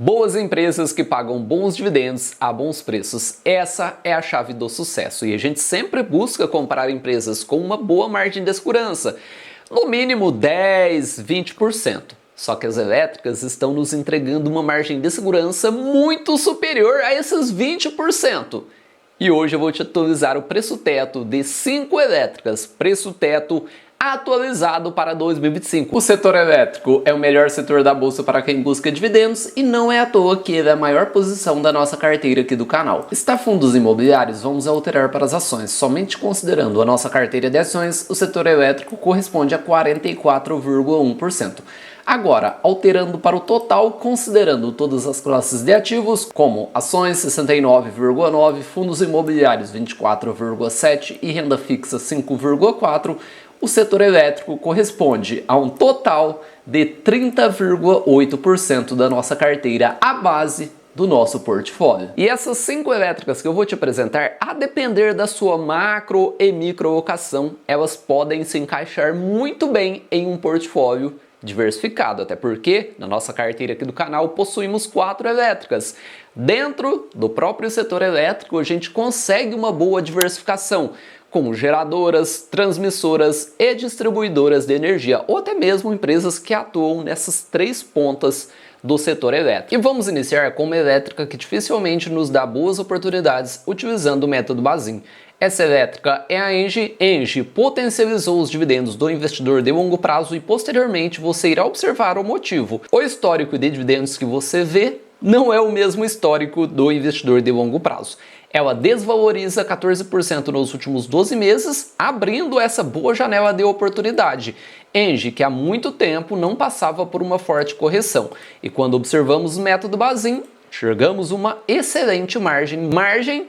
Boas empresas que pagam bons dividendos a bons preços. Essa é a chave do sucesso e a gente sempre busca comprar empresas com uma boa margem de segurança, no mínimo 10, 20%. Só que as elétricas estão nos entregando uma margem de segurança muito superior a esses 20%. E hoje eu vou te atualizar o preço teto de 5 elétricas, preço teto atualizado para 2025. O setor elétrico é o melhor setor da bolsa para quem busca dividendos e não é à toa que ele é a maior posição da nossa carteira aqui do canal. Está fundos imobiliários, vamos alterar para as ações. Somente considerando a nossa carteira de ações, o setor elétrico corresponde a 44,1%. Agora, alterando para o total, considerando todas as classes de ativos, como ações 69,9%, fundos imobiliários 24,7% e renda fixa 5,4%, o setor elétrico corresponde a um total de 30,8% da nossa carteira, a base do nosso portfólio. E essas 5 elétricas que eu vou te apresentar, a depender da sua macro e micro locação, elas podem se encaixar muito bem em um portfólio diversificado, até porque na nossa carteira aqui do canal possuímos 4 elétricas. Dentro do próprio setor elétrico a gente consegue uma boa diversificação, como geradoras, transmissoras e distribuidoras de energia, ou até mesmo empresas que atuam nessas 3 pontas do setor elétrico. E vamos iniciar com uma elétrica que dificilmente nos dá boas oportunidades utilizando o método Bazin. Essa elétrica é a Engie. Engie potencializou os dividendos do investidor de longo prazo e posteriormente você irá observar o motivo. O histórico de dividendos que você vê não é o mesmo histórico do investidor de longo prazo. Ela desvaloriza 14% nos últimos 12 meses, abrindo essa boa janela de oportunidade. Engie, que há muito tempo não passava por uma forte correção. E quando observamos o método Bazin, enxergamos uma excelente margem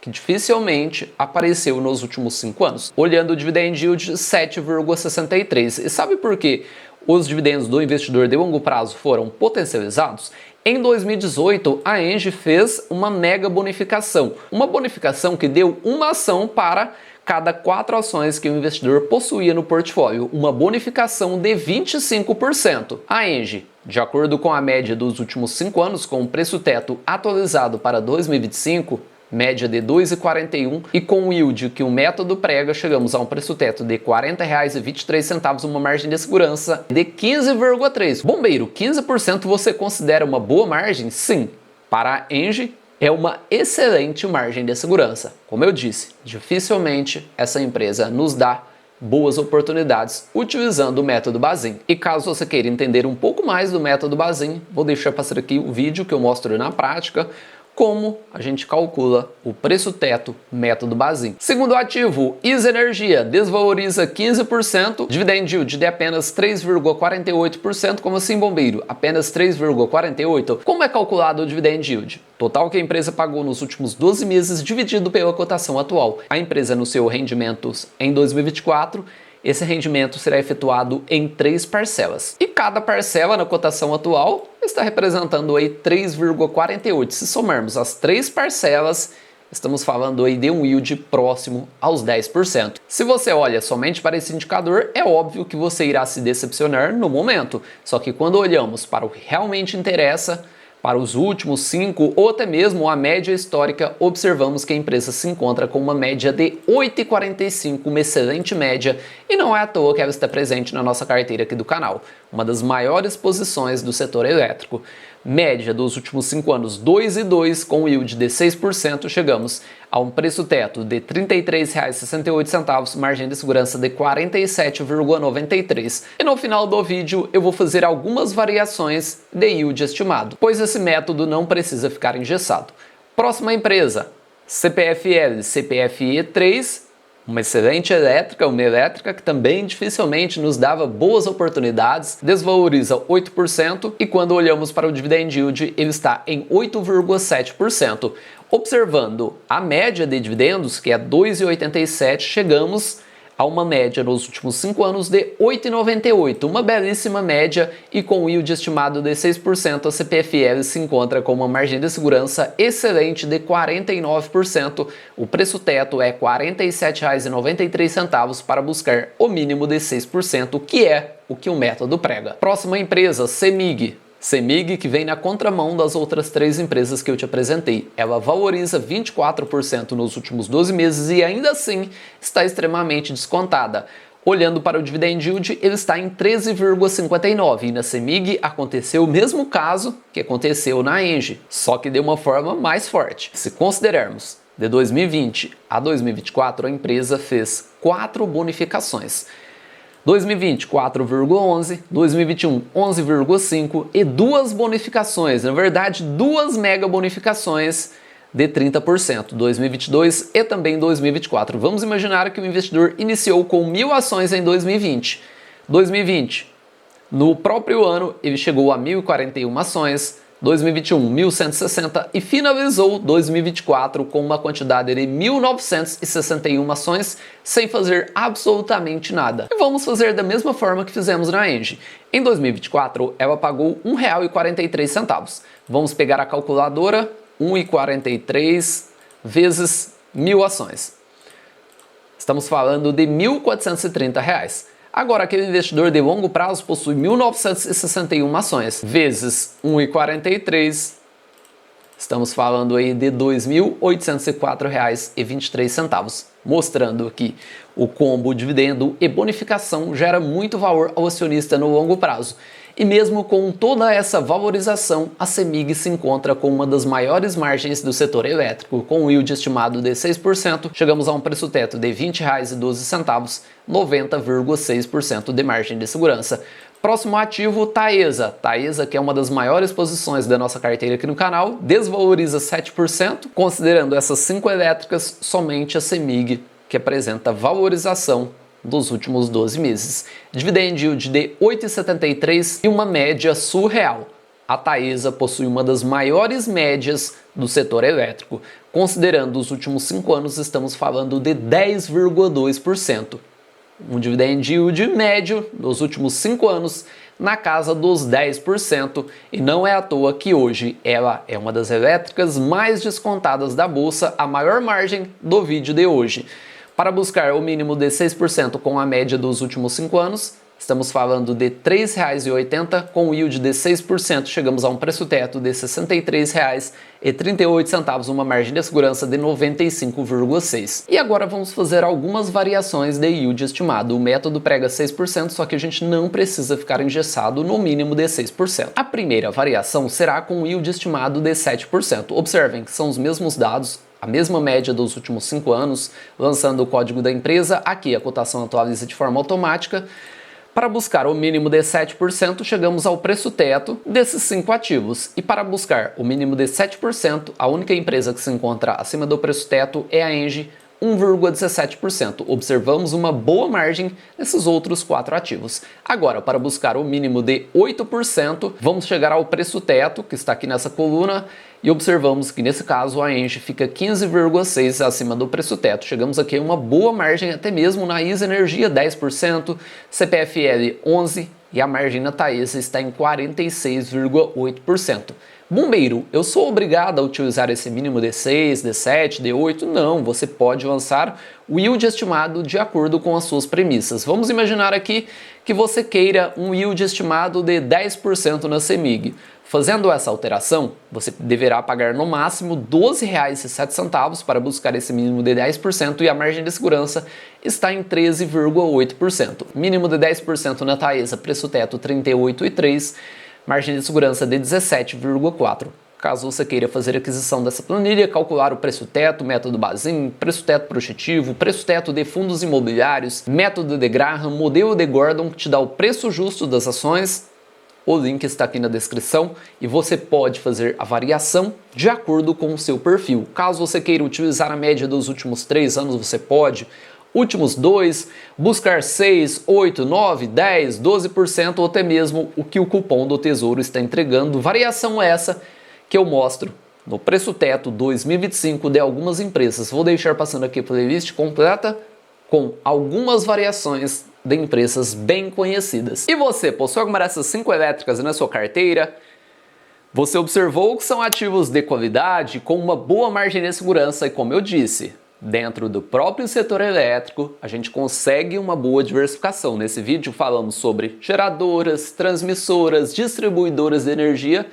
que dificilmente apareceu nos últimos 5 anos. Olhando o dividend yield 7,63. E sabe por que os dividendos do investidor de longo prazo foram potencializados? Em 2018, a Engie fez uma mega bonificação. Uma bonificação que deu uma ação para cada 4 ações que o investidor possuía no portfólio. Uma bonificação de 25%. A Engie, de acordo com a média dos últimos 5 anos, com o preço teto atualizado para 2025, média de 2,41 e com o yield que o método prega, chegamos a um preço teto de R$ 40,23, uma margem de segurança de 15,3%. Bombeiro, 15% você considera uma boa margem? Sim. Para a Engie, é uma excelente margem de segurança. Como eu disse, dificilmente essa empresa nos dá boas oportunidades utilizando o método Bazin. E caso você queira entender um pouco mais do método Bazin, vou deixar passar aqui o vídeo que eu mostro na prática como a gente calcula o preço teto método Bazin. Segundo ativo, ISA Energia desvaloriza 15%, dividend yield de apenas 3,48%, como assim, bombeiro? Apenas 3,48%? Como é calculado o dividend yield? Total que a empresa pagou nos últimos 12 meses dividido pela cotação atual. A empresa anunciou rendimentos em 2024, esse rendimento será efetuado em 3 parcelas. E cada parcela na cotação atual está representando aí 3,48. Se somarmos as 3 parcelas, estamos falando aí de um yield próximo aos 10%. Se você olha somente para esse indicador, é óbvio que você irá se decepcionar no momento. Só que quando olhamos para o que realmente interessa, para os últimos 5 ou até mesmo a média histórica, observamos que a empresa se encontra com uma média de 8,45, uma excelente média, e não é à toa que ela está presente na nossa carteira aqui do canal, uma das maiores posições do setor elétrico. Média dos últimos 5 anos, 2,2, com yield de 6%, chegamos a um preço teto de R$ 33,68, margem de segurança de 47,93. E no final do vídeo eu vou fazer algumas variações de yield estimado, pois esse método não precisa ficar engessado. Próxima empresa, CPFL CPFE3, uma excelente elétrica, uma elétrica que também dificilmente nos dava boas oportunidades, desvaloriza 8% e quando olhamos para o dividend yield ele está em 8,7%. Observando a média de dividendos, que é 2,87, chegamos a uma média nos últimos 5 anos de 8,98, uma belíssima média, e com o yield estimado de 6%, a CPFL se encontra com uma margem de segurança excelente de 49%. O preço teto é R$ 47,93 para buscar o mínimo de 6%, que é o que o método prega. Próxima empresa, CEMIG. CEMIG, que vem na contramão das outras 3 empresas que eu te apresentei. Ela valoriza 24% nos últimos 12 meses e ainda assim está extremamente descontada. Olhando para o dividend yield, ele está em 13,59 e na CEMIG aconteceu o mesmo caso que aconteceu na ENGIE, só que de uma forma mais forte. Se considerarmos de 2020 a 2024, a empresa fez 4 bonificações. 2020, 4,11, 2021, 11,5 e 2 bonificações, na verdade 2 mega bonificações de 30%, 2022 e também 2024. Vamos imaginar que o investidor iniciou com 1.000 ações em 2020. 2020, no próprio ano, ele chegou a 1.041 ações, 2021, 1.160 e finalizou 2024 com uma quantidade de 1.961 ações sem fazer absolutamente nada. E vamos fazer da mesma forma que fizemos na ENGIE. Em 2024, ela pagou R$ 1,43. Vamos pegar a calculadora, 1,43 vezes 1.000 ações. Estamos falando de R$ 1.430. Agora, aquele investidor de longo prazo possui 1.961 ações, vezes 1,43, estamos falando aí de R$ 2.804,23, mostrando que o combo dividendo e bonificação gera muito valor ao acionista no longo prazo. E mesmo com toda essa valorização, a CEMIG se encontra com uma das maiores margens do setor elétrico, com um yield estimado de 6%, chegamos a um preço teto de R$ 20,12, 90,6% de margem de segurança. Próximo ativo, Taesa. Taesa, que é uma das maiores posições da nossa carteira aqui no canal, desvaloriza 7%, considerando essas 5 elétricas, somente a CEMIG, que apresenta valorização dos últimos 12 meses. Dividend yield de 8,73 e uma média surreal. A Taesa possui uma das maiores médias do setor elétrico. Considerando os últimos 5 anos, estamos falando de 10,2%. Um dividend yield médio nos últimos 5 anos na casa dos 10%, e não é à toa que hoje ela é uma das elétricas mais descontadas da bolsa, a maior margem do vídeo de hoje. Para buscar o mínimo de 6% com a média dos últimos 5 anos, estamos falando de R$ 3,80, com yield de 6%, chegamos a um preço teto de R$ 63,38, uma margem de segurança de 95,6%. E agora vamos fazer algumas variações de yield estimado. O método prega 6%, só que a gente não precisa ficar engessado no mínimo de 6%. A primeira variação será com yield estimado de 7%. Observem que são os mesmos dados, a mesma média dos últimos 5 anos, lançando o código da empresa. Aqui a cotação atualiza de forma automática. Para buscar o mínimo de 7%, chegamos ao preço teto desses 5 ativos. E para buscar o mínimo de 7%, a única empresa que se encontra acima do preço teto é a ENGIE, 1,17%. Observamos uma boa margem nesses outros 4 ativos. Agora, para buscar o mínimo de 8%, vamos chegar ao preço teto, que está aqui nessa coluna, e observamos que nesse caso a ENGIE fica 15,6% acima do preço teto. Chegamos aqui a uma boa margem até mesmo na ISA Energia, 10%, CPFL 11% e a margem na Taesa está em 46,8%. Bombeiro, eu sou obrigado a utilizar esse mínimo de 6, de 7, de 8? Não, você pode lançar o yield estimado de acordo com as suas premissas. Vamos imaginar aqui que você queira um yield estimado de 10% na CEMIG. Fazendo essa alteração, você deverá pagar no máximo R$ 12,07 para buscar esse mínimo de 10% e a margem de segurança está em 13,8%. Mínimo de 10% na Taesa, preço teto 38,3%. Margem de segurança de 17,4%. Caso você queira fazer aquisição dessa planilha, calcular o preço teto, método Bazin, preço teto projetivo, preço teto de fundos imobiliários, método de Graham, modelo de Gordon, que te dá o preço justo das ações, o link está aqui na descrição e você pode fazer a variação de acordo com o seu perfil. Caso você queira utilizar a média dos últimos 3 anos, você pode. Últimos 2, buscar 6, 8, 9, 10, 12% ou até mesmo o que o cupom do Tesouro está entregando. Variação essa que eu mostro no preço teto 2025 de algumas empresas. Vou deixar passando aqui a playlist completa com algumas variações de empresas bem conhecidas. E você, possui alguma dessas 5 elétricas na sua carteira? Você observou que são ativos de qualidade, com uma boa margem de segurança e, como eu disse, dentro do próprio setor elétrico, a gente consegue uma boa diversificação. Nesse vídeo falamos sobre geradoras, transmissoras, distribuidoras de energia.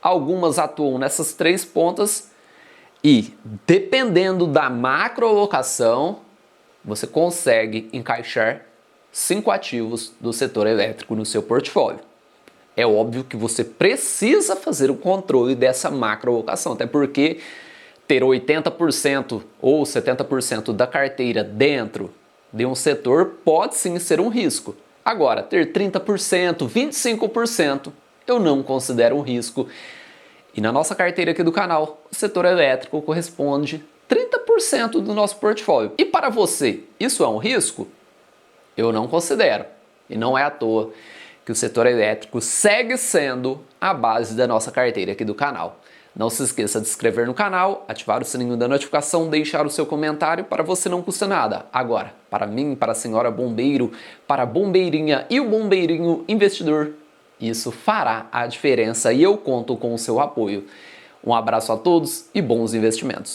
Algumas atuam nessas três pontas e, dependendo da macroalocação, você consegue encaixar 5 ativos do setor elétrico no seu portfólio. É óbvio que você precisa fazer o controle dessa macroalocação, até porque ter 80% ou 70% da carteira dentro de um setor pode sim ser um risco. Agora, ter 30%, 25% eu não considero um risco. E na nossa carteira aqui do canal, o setor elétrico corresponde 30% do nosso portfólio. E para você, isso é um risco? Eu não considero. E não é à toa que o setor elétrico segue sendo a base da nossa carteira aqui do canal. Não se esqueça de se inscrever no canal, ativar o sininho da notificação, deixar o seu comentário, para você não custa nada. Agora, para mim, para a senhora bombeiro, para a bombeirinha e o bombeirinho investidor, isso fará a diferença e eu conto com o seu apoio. Um abraço a todos e bons investimentos.